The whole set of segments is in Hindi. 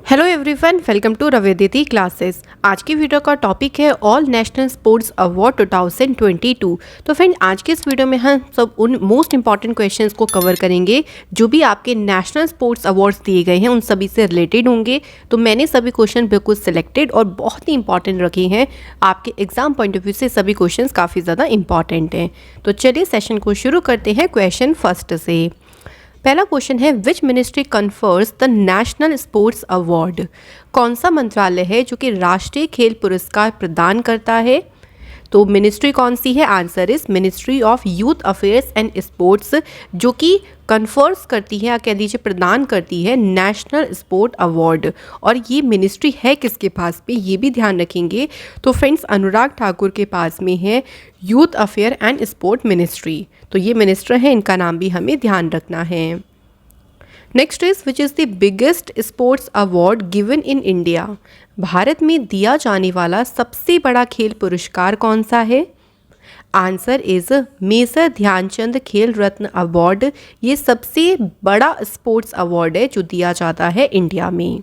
Hello everyone, welcome to Ravediti classes. आज की वीडियो का टॉपिक है ऑल नेशनल स्पोर्ट्स अवार्ड 2022। तो फ्रेंड, आज के इस वीडियो में हम सब उन मोस्ट इंपॉर्टेंट क्वेश्चंस को कवर करेंगे जो भी आपके नेशनल स्पोर्ट्स अवार्ड्स दिए गए हैं उन सभी से रिलेटेड होंगे। तो मैंने सभी क्वेश्चन बिल्कुल सिलेक्टेड और बहुत ही इंपॉर्टेंट रखे हैं। आपके एग्जाम पॉइंट ऑफ व्यू से सभी क्वेश्चन काफ़ी ज़्यादा इंपॉर्टेंट हैं। तो चलिए सेशन को शुरू करते हैं क्वेश्चन फर्स्ट से। पहला क्वेश्चन है, which ministry confers the national sports award. कौन सा मंत्रालय है जो कि राष्ट्रीय खेल पुरस्कार प्रदान करता है। तो मिनिस्ट्री कौन सी है? Answer is ministry of youth affairs and sports, जो कि कन्फर्स करती है या कह दीजिए प्रदान करती है नेशनल स्पोर्ट अवार्ड। और ये मिनिस्ट्री है किसके पास में, ये भी ध्यान रखेंगे। तो फ्रेंड्स, अनुराग ठाकुर के पास में है youth affair and sport ministry. तो ये मिनिस्टर है, इनका नाम भी हमें ध्यान रखना है। Next is, which is the biggest sports award given in India. Bharat में दिया जाने वाला सबसे बड़ा खेल पुरस्कार कौन सा है? Answer is major Dhyanchand Khel Ratna award. ये सबसे बड़ा स्पोर्ट्स अवार्ड है जो दिया जाता है इंडिया में।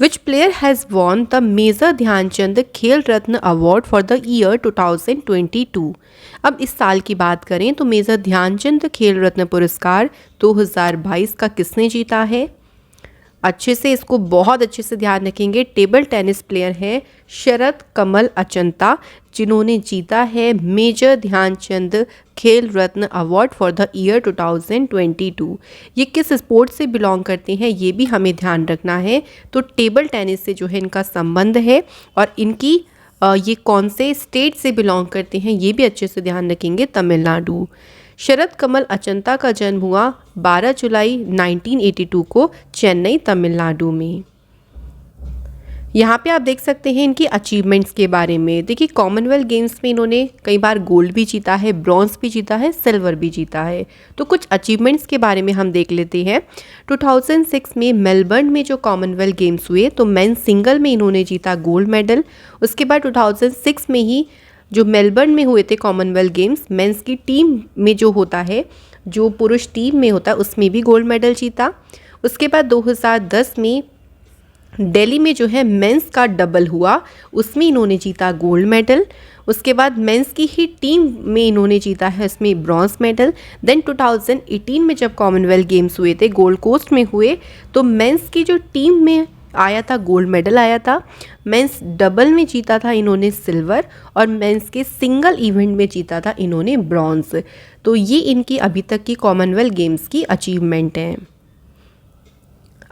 Which player has won the major Dhyanchand Khel Ratna award for the year 2022। अब इस साल की बात करें तो मेजर ध्यानचंद खेल रत्न पुरस्कार 2022 का किसने जीता है? अच्छे से इसको बहुत अच्छे से ध्यान रखेंगे। टेबल टेनिस प्लेयर है शरद कमल अचंता, जिन्होंने जीता है major Dhyanchand Khel Ratna award for the year 2022। ये किस स्पोर्ट से बिलोंग करते हैं ये भी हमें ध्यान रखना है। तो टेबल टेनिस से जो है इनका संबंध है, और इनकी ये कौन से स्टेट से बिलोंग करते हैं ये भी अच्छे से ध्यान रखेंगे, तमिलनाडु। शरद कमल अचंता का जन्म हुआ 12 जुलाई 1982 को चेन्नई, तमिलनाडु में। यहाँ पे आप देख सकते हैं इनकी अचीवमेंट्स के बारे में। देखिए, कॉमनवेल्थ गेम्स में इन्होंने कई बार गोल्ड भी जीता है, ब्रॉन्ज भी जीता है, सिल्वर भी जीता है। तो कुछ अचीवमेंट्स के बारे में हम देख लेते हैं। 2006 में मेलबर्न में जो कॉमनवेल्थ गेम्स हुए तो मेंस सिंगल में इन्होंने जीता गोल्ड मेडल। उसके बाद 2006 में ही जो मेलबर्न में हुए थे कॉमनवेल्थ गेम्स, मेंस की टीम में जो होता है, जो पुरुष टीम में होता है, उसमें भी गोल्ड मेडल जीता। उसके बाद 2010 में दिल्ली में जो है मेंस का डबल हुआ, उसमें इन्होंने जीता गोल्ड मेडल। उसके बाद मेंस की ही टीम में इन्होंने जीता है इसमें ब्रॉन्ज मेडल। देन 2018 में जब कॉमनवेल्थ गेम्स हुए थे, गोल्ड कोस्ट में हुए, तो मेंस की जो टीम में आया था गोल्ड मेडल आया था। मेंस डबल में जीता था इन्होंने सिल्वर, और मेंस के सिंगल इवेंट में जीता था इन्होंने ब्रॉन्ज। तो ये इनकी अभी तक की कॉमनवेल्थ गेम्स की अचीवमेंट है।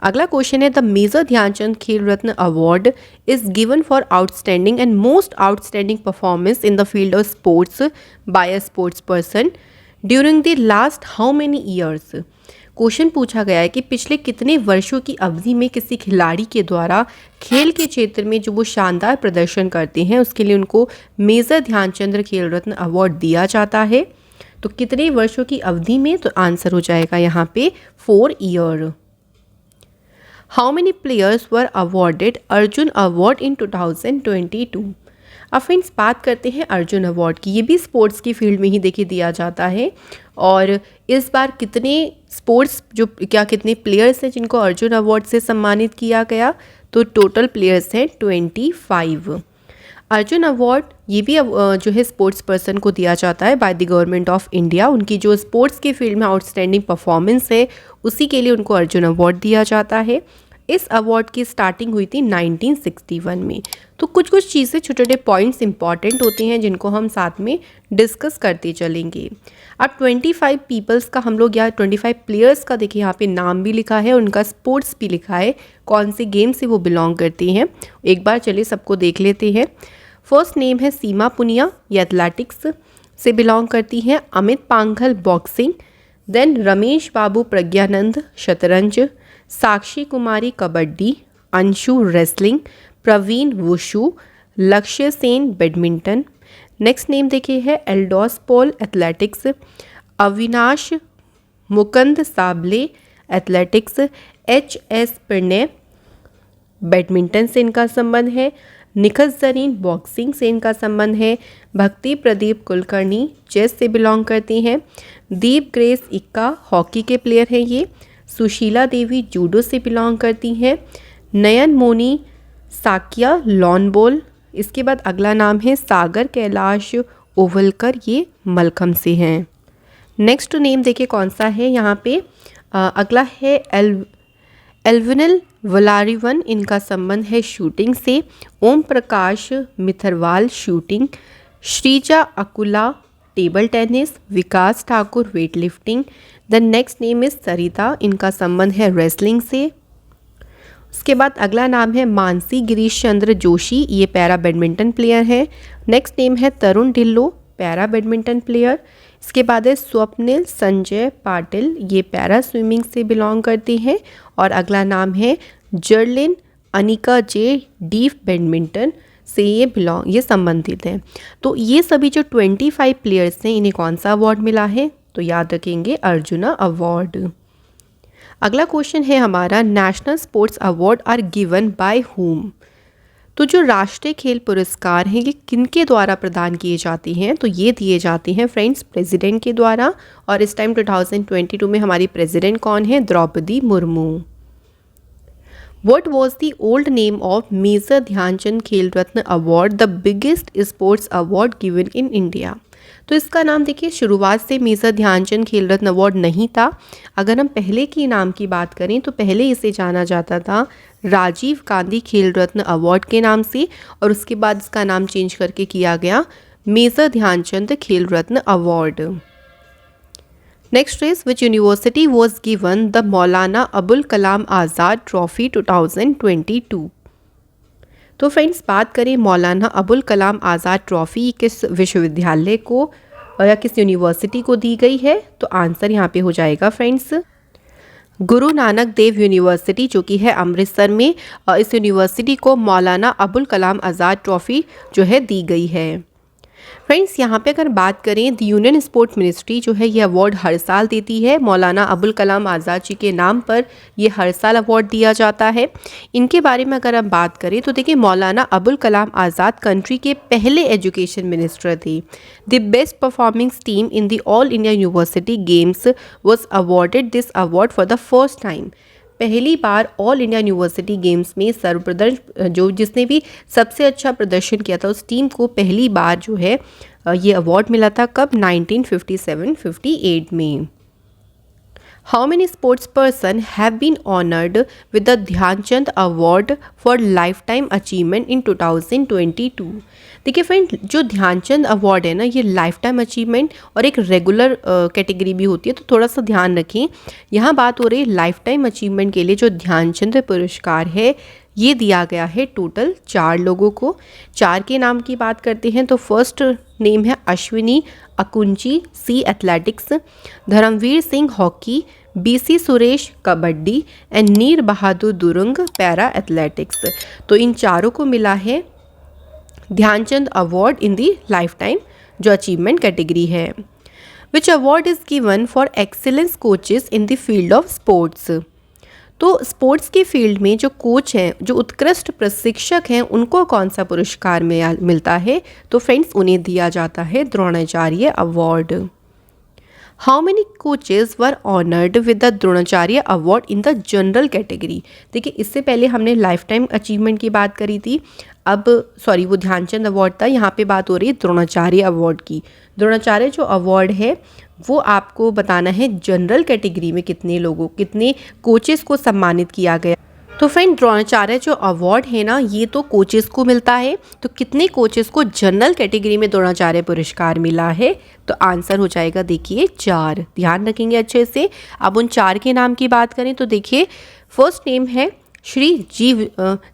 अगला क्वेश्चन है, the major Dhyanchand Khel Ratna award is given for outstanding and most outstanding performance in the field of sports by a sports person during the last how many years. Question पूछा गया है कि पिछले कितने वर्षों की अवधि में किसी खिलाड़ी के द्वारा खेल के क्षेत्र में जो वो शानदार प्रदर्शन करते हैं उसके लिए उनको मेजर ध्यानचंद खेल रत्न अवार्ड दिया जाता है। तो कितने वर्षों की अवधि में? तो आंसर हो जाएगा यहाँ पे 4 year. How many players were awarded Arjun award in 2022। अब फ्रेंड्स, बात करते हैं अर्जुन अवार्ड की। ये भी स्पोर्ट्स की फील्ड में ही देखिए दिया जाता है। और इस बार कितने स्पोर्ट्स कितने प्लेयर्स हैं जिनको अर्जुन अवार्ड से सम्मानित किया गया? तो टोटल प्लेयर्स हैं 25। अर्जुन अवार्ड ये भी जो है स्पोर्ट्स पर्सन को दिया जाता है by the government of India. उनकी जो स्पोर्ट्स के फील्ड में आउटस्टैंडिंग परफॉर्मेंस है उसी के लिए उनको अर्जुन अवार्ड दिया जाता है। इस अवार्ड की स्टार्टिंग हुई थी 1961 में। तो कुछ कुछ चीज़ें, छोटे छोटे पॉइंट्स इंपॉर्टेंट होते हैं जिनको हम साथ में डिस्कस करते चलेंगे। अब 25 पीपल्स का हम लोग, या 25 प्लेयर्स का देखिए यहाँ पे नाम भी लिखा है, उनका स्पोर्ट्स भी लिखा है, कौन से गेम से वो बिलोंग करती हैं। एक बार चलिए सबको देख लेते हैं। फर्स्ट नेम है सीमा पुनिया, ये एथलेटिक्स से बिलोंग करती हैं। अमित पांघल बॉक्सिंग, देन रमेश बाबू प्रज्ञानंद शतरंज, Sakshi Kumari kabaddi, Anshu wrestling, Praveen wushu, Lakshya Sen badminton. Next name देखिए है Eldhose Paul athletics, Avinash Mukund Sable athletics, HS Prannoy badminton से इनका संबंध है। निखत जरीन बॉक्सिंग से इनका संबंध है। भक्ति प्रदीप कुलकर्णी चेस से बिलोंग करती हैं। दीप ग्रेस इक्का हॉकी के प्लेयर हैं ये। सुशीला देवी जूडो से बिलोंग करती हैं। नयन मोनी साकिया लॉन बॉल। इसके बाद अगला नाम है सागर कैलाश ओवलकर, ये मलखम से हैं। नेक्स्ट नेम देखिए कौन सा है यहाँ पे। अगला है एल्विनल वलारिवन, इनका संबंध है शूटिंग से। Om Prakash Mitharwal shooting. Sreeja Akula table tennis. Vikas Thakur weight lifting. The next name is Sarita, इनका संबंध है रेसलिंग से। उसके बाद अगला नाम है मानसी गिरीश चंद्र जोशी, ये पैरा बैडमिंटन प्लेयर है। नेक्स्ट नेम है तरुण ढिल्लो, पैरा बैडमिंटन प्लेयर। इसके बाद है स्वप्निल संजय पाटिल, ये पैरा स्विमिंग से बिलोंग करती हैं। और अगला नाम है जर्लिन अनिका जे, डीफ बैडमिंटन से ये संबंधित हैं। तो ये सभी जो 25 प्लेयर्स हैं, इन्हें कौन सा अवार्ड मिला है? तो याद रखेंगे अर्जुना अवार्ड। अगला क्वेश्चन है हमारा, national sports award are given by whom. तो जो राष्ट्रीय खेल पुरस्कार हैं, ये किनके द्वारा प्रदान किए जाते हैं? तो ये दिए जाते हैं फ्रेंड्स प्रेसिडेंट के द्वारा। और इस टाइम 2022 में हमारी प्रेसिडेंट कौन है? Droupadi Murmu. What was the old name of major Dhyanchand Khel Ratna award, the biggest sports award given in India? तो इसका नाम देखिए, शुरुआत से मेजर ध्यानचंद खेल रत्न अवार्ड नहीं था। अगर हम पहले की नाम की बात करें तो पहले इसे जाना जाता था राजीव गांधी खेल रत्न अवार्ड के नाम से, और उसके बाद इसका नाम चेंज करके किया गया major Dhyanchand Khel Ratna award. Next is which university was given the Maulana Abul Kalam Azad trophy 2022? तो फ्रेंड्स बात करें मौलाना अबुल कलाम आज़ाद ट्रॉफ़ी किस विश्वविद्यालय को या किस यूनिवर्सिटी को दी गई है? तो आंसर यहाँ पे हो जाएगा फ्रेंड्स गुरु नानक देव यूनिवर्सिटी, जो कि है अमृतसर में। इस यूनिवर्सिटी को मौलाना अबुल कलाम आज़ाद ट्रॉफ़ी जो है दी गई है। फ्रेंड्स यहाँ पे अगर बात करें, द यूनियन स्पोर्ट्स मिनिस्ट्री जो है ये अवार्ड हर साल देती है। मौलाना अबुल कलाम आज़ाद जी के नाम पर ये हर साल अवार्ड दिया जाता है। इनके बारे में अगर हम बात करें तो देखिए, मौलाना अबुल कलाम आज़ाद कंट्री के पहले एजुकेशन मिनिस्टर थे। The best performing team in the all India university games was awarded this award for the first time. पहली बार ऑल इंडिया यूनिवर्सिटी गेम्स में सर्वप्रदर्शन जिसने भी सबसे अच्छा प्रदर्शन किया था, उस टीम को पहली बार जो है ये अवार्ड मिला था। कब? 1957-58 में। How many sports person have been honoured with the Dhyan Chand award for lifetime achievement in 2022? देखिए फ्रेंड, जो ध्यानचंद अवार्ड है ना, ये लाइफ टाइम अचीवमेंट और एक रेगुलर कैटेगरी भी होती है, तो थोड़ा सा ध्यान रखें। यहाँ बात हो रही है लाइफ टाइम अचीवमेंट के लिए जो ध्यानचंद पुरस्कार है, ये दिया गया है टोटल 4 लोगों को। 4 के नाम की बात करते हैं तो फर्स्ट नेम है Ashwini Akkunji, C athletics. Dharamvir Singh hockey. BC Suresh kabaddi and Nir Bahadur दुरुंग para athletics. तो इन चारों को मिला है Dhyan Chand award in the lifetime जो अचीवमेंट कैटेगरी है। Which award is given for excellence coaches in the field of sports? तो स्पोर्ट्स के फील्ड में जो कोच हैं, जो उत्कृष्ट प्रशिक्षक हैं, उनको कौन सा पुरस्कार मिलता है? तो फ्रेंड्स उन्हें दिया जाता है Dronacharya award. How many coaches were honoured with the Dronacharya award in the general category? देखिए, इससे पहले हमने लाइफ टाइम अचीवमेंट की बात करी थी। वो ध्यानचंद अवार्ड था, यहाँ पे बात हो रही है द्रोणाचार्य अवार्ड की। द्रोणाचार्य जो अवार्ड है वो आपको बताना है जनरल कैटेगरी में कितने कोचेस को सम्मानित किया गया। तो फ्रेंड, द्रोणाचार्य जो अवार्ड है ना, ये तो कोचेस को मिलता है। तो कितने कोचेस को जनरल कैटेगरी में द्रोणाचार्य पुरस्कार मिला है? तो आंसर हो जाएगा देखिए 4। ध्यान रखेंगे अच्छे से। अब उन 4 के नाम की बात करें तो देखिए, फर्स्ट नेम है श्री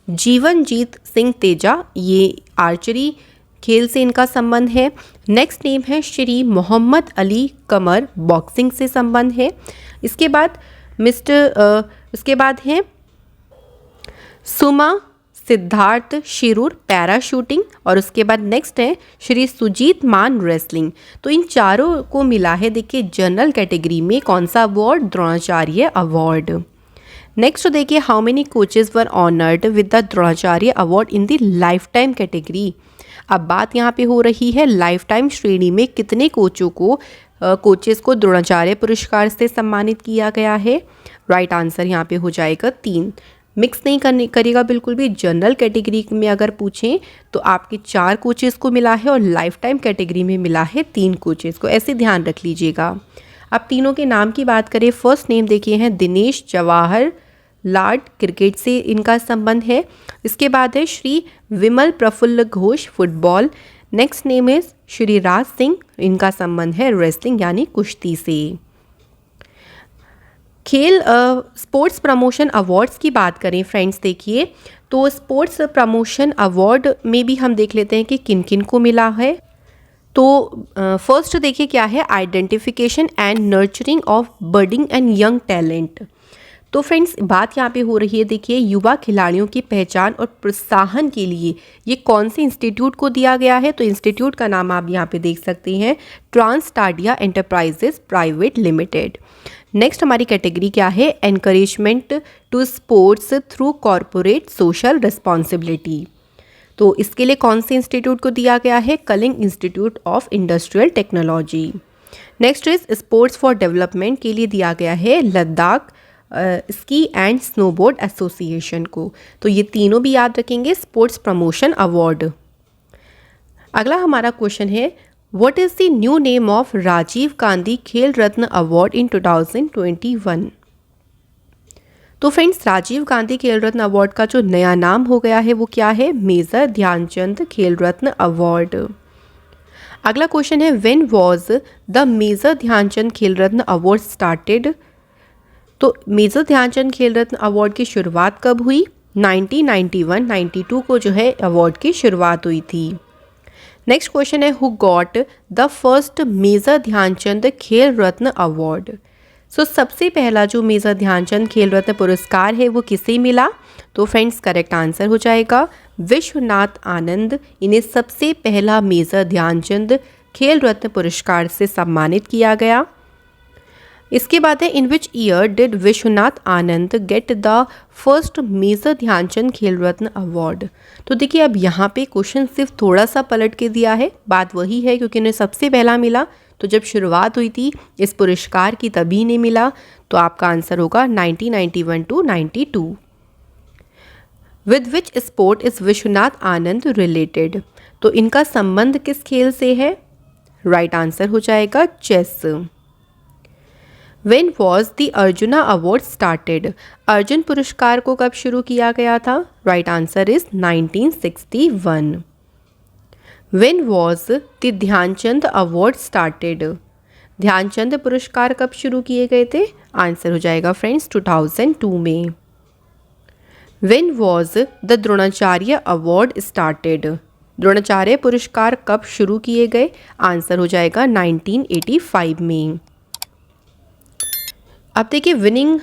जीवनजीत सिंह तेजा, ये आर्चरी खेल से इनका संबंध है। नेक्स्ट नेम है श्री मोहम्मद अली कमर, बॉक्सिंग से संबंध है। इसके बाद है सुमा सिद्धार्थ शिरूर, पैरा शूटिंग। और उसके बाद नेक्स्ट है श्री सुजीत मान, रेसलिंग। तो इन चारों को मिला है देखिए जनरल कैटेगरी में कौन सा अवार्ड? द्रोणाचार्य अवार्ड। नेक्स्ट देखिए, how many coaches were honoured with the Dronacharya award in the life time category? अब बात यहाँ पे हो रही है लाइफ टाइम श्रेणी में कितने कोचेस को द्रोणाचार्य पुरस्कार से सम्मानित किया गया है? राइट आंसर यहाँ पे हो जाएगा 3। मिक्स नहीं करेगा बिल्कुल भी। जनरल कैटेगरी में अगर पूछें तो आपके 4 कोचेस को मिला है और लाइफ टाइम कैटेगरी में मिला है 3 कोचेस को, ऐसे ध्यान रख लीजिएगा। अब तीनों के नाम की बात करें, फर्स्ट नेम देखिए हैं दिनेश जवाहर लाल, क्रिकेट से इनका संबंध है। इसके बाद है Shri Vimal Prafulla Ghosh, football. Next name is Shri Raj Singh, इनका संबंध है रेसलिंग यानी कुश्ती से। खेल स्पोर्ट्स प्रमोशन अवार्ड्स की बात करें फ्रेंड्स, देखिए तो स्पोर्ट्स प्रमोशन अवार्ड में भी हम देख लेते हैं कि किन किन को मिला है। तो फर्स्ट देखिए क्या है, identification and nurturing of budding and young talent. तो फ्रेंड्स बात यहाँ पे हो रही है, देखिए युवा खिलाड़ियों की पहचान और प्रोत्साहन के लिए ये कौन से इंस्टीट्यूट को दिया गया है। तो इंस्टीट्यूट का नाम आप यहाँ पे देख सकते हैं, Transstadia enterprises private limited. Next हमारी कैटेगरी क्या है, encouragement to sports through corporate social responsibility. तो इसके लिए कौन से इंस्टीट्यूट को दिया गया है, Kalinga institute of industrial technology. Next is sports for development के लिए दिया गया है Ladakh ski and snowboard association को। तो ये तीनों भी याद रखेंगे, स्पोर्ट्स प्रमोशन अवार्ड। अगला हमारा क्वेश्चन है, what is the new name of Rajiv Gandhi Khel Ratna award in 2021। तो फ्रेंड्स राजीव गांधी खेल रत्न अवार्ड का जो नया नाम हो गया है वो क्या है, मेजर ध्यानचंद खेल रत्न अवार्ड। अगला क्वेश्चन है, when was the major Dhyanchand Khel Ratna award started. तो मेजर ध्यानचंद खेल रत्न अवार्ड की शुरुआत कब हुई, 1991-92 को जो है अवार्ड की शुरुआत हुई थी। नेक्स्ट क्वेश्चन है, who got the first major Dhyanchand Khel Ratna award. सो सबसे पहला जो मेजर ध्यानचंद खेल रत्न पुरस्कार है वो किसे मिला। तो फ्रेंड्स करेक्ट आंसर हो जाएगा विश्वनाथ आनंद, इन्हें सबसे पहला मेजर ध्यानचंद खेल रत्न पुरस्कार से सम्मानित किया गया। इसके बाद है, in which year did Vishwanath Anand get the first major Dhyanchand Khel Ratna award. तो देखिए अब यहाँ पे क्वेश्चन सिर्फ थोड़ा सा पलट के दिया है, बात वही है क्योंकि इन्हें सबसे पहला मिला, तो जब शुरुआत हुई थी इस पुरस्कार की तभी इन्हें मिला। तो आपका आंसर होगा 1991-92। With which sport is Vishwanath Anand related. तो इनका संबंध किस खेल से है, राइट आंसर हो जाएगा chess. When was the Arjuna Award started? Arjun पुरस्कार को कब शुरू किया गया था, right answer is 1961। When was the Dhyan Chand award started. Dhyan Chand पुरस्कार कब शुरू किए गए थे, आंसर हो जाएगा फ्रेंड्स 2002 में। When was the Dronacharya award started. Dronacharya पुरस्कार कब शुरू किए गए, आंसर हो जाएगा 1985 में। अब देखिए विनिंग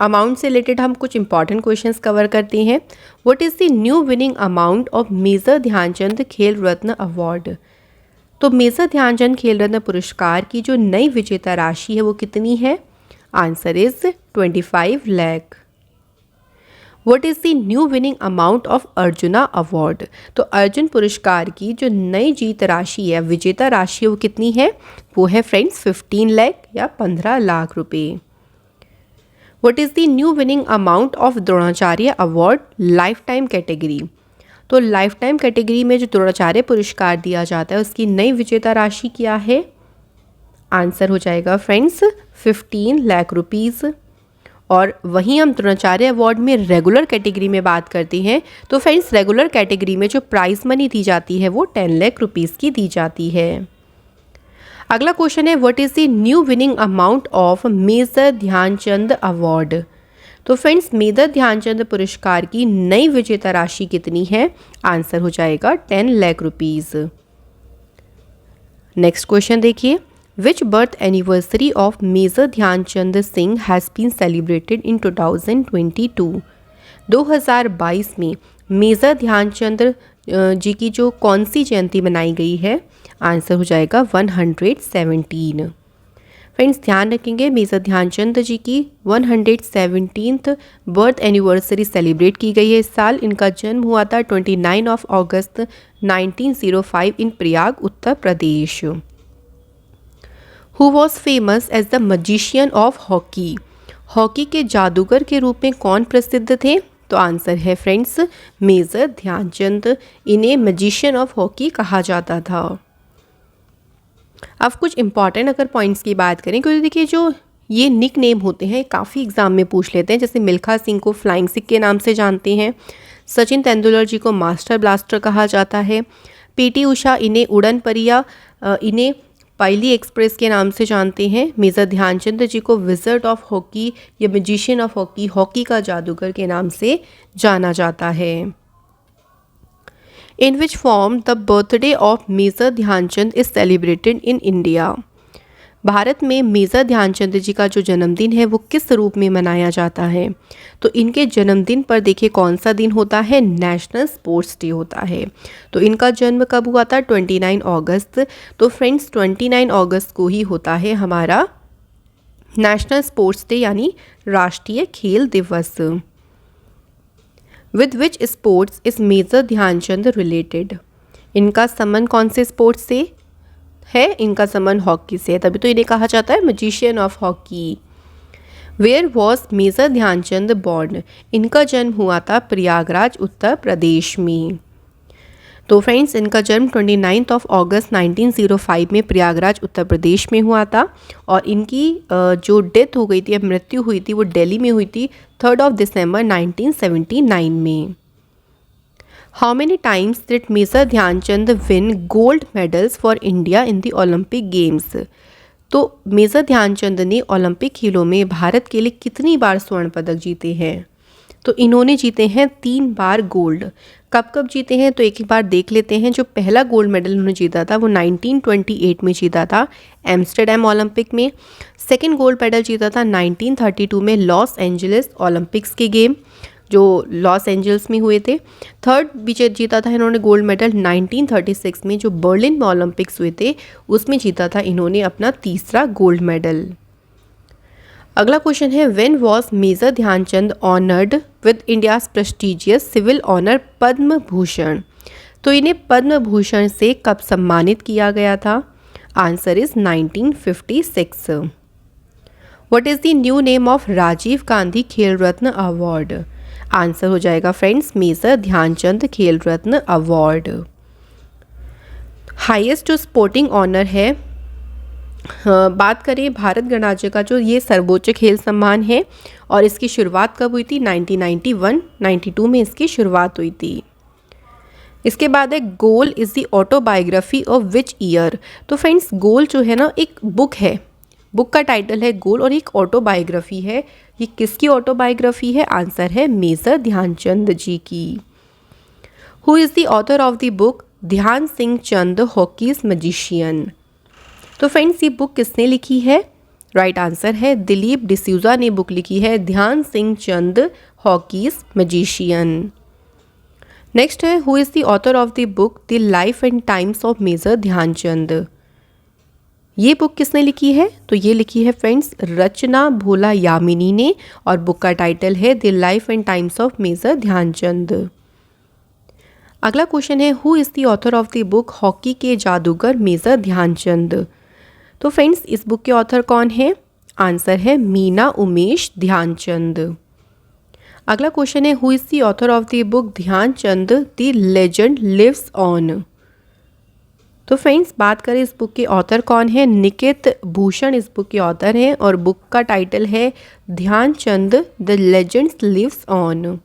अमाउंट से रिलेटेड हम कुछ इंपॉर्टेंट क्वेश्चंस कवर करते हैं। What is the new winning amount of major Dhyanchand Khel Ratna award. तो मेजर ध्यानचंद खेल रत्न पुरस्कार की जो नई विजेता राशि है वो कितनी है, answer is 25 lakh. What is the new winning amount of arjuna award. तो अर्जुन पुरस्कार की जो नई जीत राशि है, विजेता राशि वो कितनी है, वो है फ्रेंड्स 15 लाख या 15 लाख रुपए। What is the new winning amount of Dronacharya award life time category. तो लाइफ टाइम कैटेगरी में जो द्रोणाचार्य पुरस्कार दिया जाता है उसकी नई विजेता राशि क्या है, आंसर हो जाएगा फ्रेंड्स 15 लाख रुपीज़। और वहीं हम द्रोणाचार्य अवार्ड में रेगुलर कैटेगरी में बात करते हैं तो फ्रेंड्स रेगुलर कैटेगरी में जो प्राइज मनी दी जाती है वो 10 लाख रुपीज़ की दी जाती है। अगला क्वेश्चन है, what is the new winning amount of major Dhyan Chand award. तो फ्रेंड्स मेजर ध्यानचंद पुरस्कार की नई विजेता राशि कितनी है, आंसर हो जाएगा 10 लाख रुपीज़। नेक्स्ट क्वेश्चन देखिए, which birth anniversary of major Dhyanchand Singh has been celebrated in 2022। 2022 में मेजर ध्यानचंद जी की जो कौन सी जयंती मनाई गई है, आंसर हो जाएगा 117। फ्रेंड्स ध्यान रखेंगे मेजर ध्यानचंद जी की 117th बर्थ एनिवर्सरी सेलिब्रेट की गई है इस साल। इनका जन्म हुआ था 29 अगस्त 1905 in Prayag Uttar Pradesh. Who was famous as the magician of hockey. Hockey के जादूगर के रूप में कौन प्रसिद्ध थे, तो आंसर है फ्रेंड्स मेजर ध्यानचंद। इन्हें मैजिशियन ऑफ हॉकी कहा जाता था। अब कुछ इंपॉर्टेंट अगर पॉइंट्स की बात करें, क्योंकि देखिए जो ये निक नेम होते हैं काफ़ी एग्जाम में पूछ लेते हैं। जैसे मिल्खा सिंह को फ्लाइंग सिख के नाम से जानते हैं, सचिन तेंदुलकर जी को मास्टर ब्लास्टर कहा जाता है, पीटी उषा इन्हें उड़न परिया इन्हें पाइली एक्सप्रेस के नाम से जानते हैं, मेजर ध्यानचंद जी को विजर्ड ऑफ हॉकी या मैजिशियन ऑफ हॉकी, हॉकी का जादूगर के नाम से जाना जाता है। In which form the birthday of major Dhyanchand is celebrated in India. Bharat में मेजर ध्यानचंद जी का जो जन्मदिन है वो किस रूप में मनाया जाता है? तो इनके जन्मदिन पर देखिए कौन सा दिन होता है? नेशनल स्पोर्ट्स डे होता है। तो इनका जन्म कब हुआ था? 29 अगस्त। तो फ्रेंड्स 29 अगस्त को ही होता है हमारा नेशनल स्पोर्ट्स डे यानी राष्ट्रीय खेल दिवस। With which sports is major Dhyan Chand related? इनका संबंध कौन से स्पोर्ट्स से है? इनका संबंध हॉकी से है, तभी तो इन्हें कहा जाता है magician of hockey. Where was major Dhyan Chand born? इनका जन्म हुआ था प्रयागराज उत्तर प्रदेश में। तो फ्रेंड्स इनका जन्म 29 अगस्त 1905 में प्रयागराज उत्तर प्रदेश में हुआ था और इनकी जो डेथ हो गई थी, मृत्यु हुई थी, वो दिल्ली में हुई थी 3 दिसंबर 1979 में। How many times did major Dhyan Chand win gold medals for India in the Olympic games? तो मेजर ध्यानचंद ने ओलंपिक खेलों में भारत के लिए कितनी बार स्वर्ण पदक जीते हैं? तो इन्होंने जीते हैं 3 बार गोल्ड। कब कब जीते हैं तो एक बार देख लेते हैं। जो पहला गोल्ड मेडल उन्होंने जीता था वो 1928 में जीता था एम्स्टर्डम ओलंपिक में। सेकेंड गोल्ड मेडल जीता था 1932 में लॉस एंजलिस ओलंपिक्स के गेम जो लॉस एंजल्स में हुए थे। थर्ड भी जीता था इन्होंने गोल्ड मेडल 1936 में जो बर्लिन में ओलंपिक्स हुए थे, उसमें जीता था इन्होंने अपना तीसरा गोल्ड मेडल। अगला क्वेश्चन है when was major Dhyanchand honoured with India's prestigious civil honour Padma Bhushan? तो इन्हें पद्म भूषण से कब सम्मानित किया गया था? Answer is 1956। What is the new name of Rajiv Gandhi Khel Ratna award? Answer हो जाएगा friends major Dhyanchand Khel Ratna award. Highest जो स्पोर्टिंग ऑनर है, बात करें भारत गणराज्य का जो ये सर्वोच्च खेल सम्मान है और इसकी शुरुआत कब हुई थी? 1991-92 में इसकी शुरुआत हुई थी। इसके बाद है goal is the autobiography of which year? तो फ्रेंड्स गोल जो है ना एक बुक है, बुक का टाइटल है गोल और एक ऑटोबायोग्राफी है। ये किसकी ऑटोबायोग्राफी है? आंसर है मेजर ध्यानचंद जी की। Who is the author of the book ध्यान सिंह चंद हॉकीज मैजिशियन? तो फ्रेंड्स ये बुक किसने लिखी है? राइट आंसर है दिलीप डिसूजा ने बुक लिखी है Dhyan Singh Chand hockey's magician. Next है who is the author of the book the life and times of major Dhyan Chand? ये बुक किसने लिखी है? तो ये लिखी है फ्रेंड्स रचना भोला यामिनी ने और बुक का टाइटल है the life and times of major Dhyan Chand. अगला क्वेश्चन है who is the author of the book hockey के जादूगर मेजर ध्यानचंद? तो फ्रेंड्स इस बुक के ऑथर कौन है? आंसर है मीना उमेश ध्यानचंद। अगला क्वेश्चन है who is the author of the book Dhyan Chand the legend lives on? तो फ्रेंड्स बात करें इस बुक के ऑथर कौन है? निकेत भूषण इस बुक के ऑथर हैं और बुक का टाइटल है Dhyan Chand the legends lives on.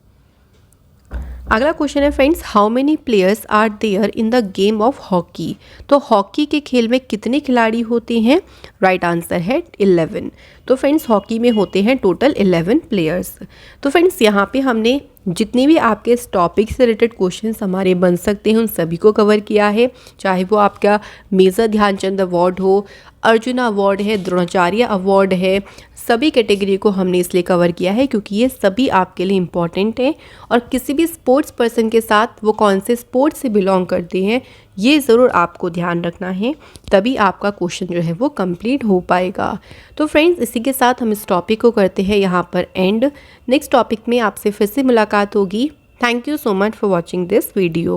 अगला क्वेश्चन है friends how many players are there in the game of hockey? तो हॉकी के खेल में कितने खिलाड़ी होते हैं? राइट आंसर है 11। तो फ्रेंड्स हॉकी में होते हैं टोटल 11 प्लेयर्स। तो फ्रेंड्स यहाँ पे हमने जितने भी आपके इस टॉपिक से रिलेटेड क्वेश्चंस हमारे बन सकते हैं उन सभी को कवर किया है, चाहे वो आपका मेजर ध्यानचंद अवार्ड हो, अर्जुन अवार्ड है, द्रोणाचार्य अवार्ड है, सभी कैटेगरी को हमने इसलिए कवर किया है क्योंकि ये सभी आपके लिए इम्पॉर्टेंट हैं और किसी भी स्पोर्ट्स पर्सन के साथ वो कौन से स्पोर्ट्स से बिलोंग करते हैं ये ज़रूर आपको ध्यान रखना है, तभी आपका क्वेश्चन जो है वो कंप्लीट हो पाएगा। तो फ्रेंड्स इसी के साथ हम इस टॉपिक को करते हैं यहाँ पर एंड। नेक्स्ट टॉपिक में आपसे फिर से मुलाकात होगी। Thank you so much for watching this video.